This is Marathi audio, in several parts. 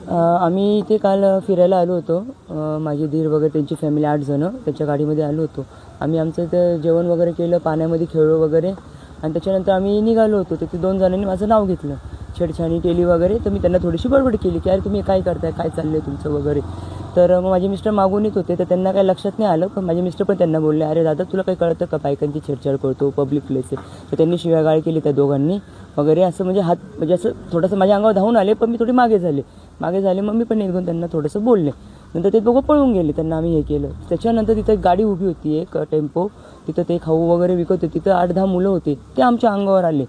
आम्ही इथे काल फिरायला आलो होतो. माझे दीर वगैरे त्यांची फॅमिली 8 जण त्यांच्या गाडीमध्ये आलो होतो. आम्ही आमचं इथं जेवण वगैरे केलं, पाण्यामध्ये खेळलो वगैरे आणि त्याच्यानंतर आम्ही निघालो होतो. तिथे 2 जणांनी माझं नाव घेतलं, छेडछाणी केली वगैरे. तर मी त्यांना थोडीशी बडबड केली की अरे तुम्ही काय करताय, काय चाललं आहे तुमचं वगैरे. तर मग माझे मिस्टर मागून येत होते, तर त्यांना काही लक्षात नाही आलं. पण माझे मिस्टर पण त्यांना बोलले, अरे दादा तुला काही कळतं का, बायकांची छेडछाड करतो, पब्लिक प्लेस आहे. तर त्यांनी शिव्यागाळ केली त्या दोघांनी वगैरे. असं म्हणजे हात म्हणजे असं थोडंसं माझ्या अंगावर धावून आले, पण मी थोडी मागे झाले. मग मी पण एकदम त्यांना थोडंसं बोलले. नंतर ते दोघं पळून गेले, त्यांना आम्ही हे केलं. त्याच्यानंतर तिथं एक गाडी उभी होती, एक टेम्पो. तिथं ते खाऊ वगैरे विकत होते. तिथं 8-10 मुलं होते, ते आमच्या अंगावर आले.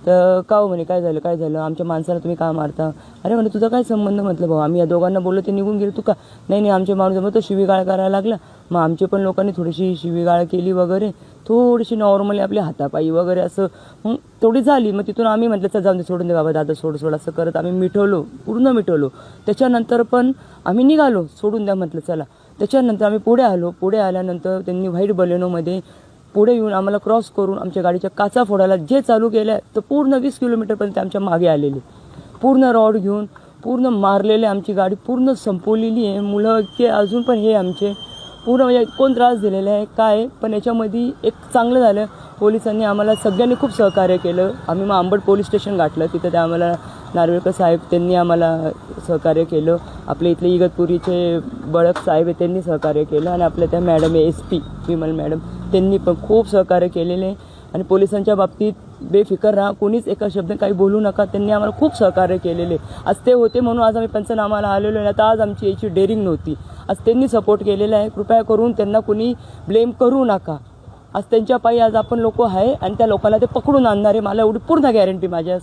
तर का हो म्हणे, काय झालं आमच्या माणसाला तुम्ही का मारता. अरे म्हणे तुझा काय संबंध. म्हटलं भाऊ आम्ही या दोघांना बोललो, ते निघून गेले. तू का नाही आमचे माणूस मग तो शिवीगाळ करायला लागला. मग आमचे पण लोकांनी थोडीशी शिवीगाळ केली वगैरे, थोडीशी नॉर्मली आपल्या हातापायी वगैरे असं मग तेवढी झाली. मग तिथून आम्ही म्हटलं चल जाऊन दे, सोडून दे बाबा दादा, सोड असं करत आम्ही पूर्ण मिटवलो. त्याच्यानंतर पण आम्ही निघालो, सोडून द्या म्हटलं चला. त्याच्यानंतर आम्ही पुढे आल्यानंतर त्यांनी व्हाईट बलेनोमध्ये पुढे येऊन आम्हाला क्रॉस करून आमच्या गाडीच्या काचा फोडायला जे चालू केलं तर पूर्ण 20 किलोमीटरपर्यंत आमच्या मागे आलेले, पूर्ण रॉड घेऊन पूर्ण मारलेले. आमची गाडी पूर्ण संपवलेली आहे. मुलं की अजून पण हे आमचे पूर्ण म्हणजे कोण त्रास दिलेला आहे काय. पण याच्यामध्ये एक चांगलं झालं, पोलिसांनी आम्हाला सगळ्यांनी खूप सहकार्य केलं. आम्ही मग अंबड पोलीस स्टेशन गाठलं. तिथं ते आम्हाला नार्वेकर साहेब त्यांनी आम्हाला सहकार्य केलं. आपल्या इथले इगतपुरीचे बळक साहेब आहे त्यांनी सहकार्य केलं. आणि आपल्या त्या मॅडम आहे SP विमल मॅडम, त्यांनी पण खूप सहकार्य केलेले. आणि पोलिसांच्या बाबतीत बेफिकर राहा, कोणीच एका शब्द काही बोलू नका, त्यांनी आम्हाला खूप सहकार्य केलेले. आज ते होते म्हणून आज आम्ही पंचनामाला आलेलो आहे. आता आज आमची याची डेअरिंग नव्हती. आज त्यांनी सपोर्ट केलेला आहे. कृपया करून त्यांना कोणी ब्लेम करू नका. आज त्यांच्या पायी आज आपण लोक आहे आणि त्या लोकांना ते पकडून आणणार आहे. मला एवढी पूर्ण गॅरंटी माझ्या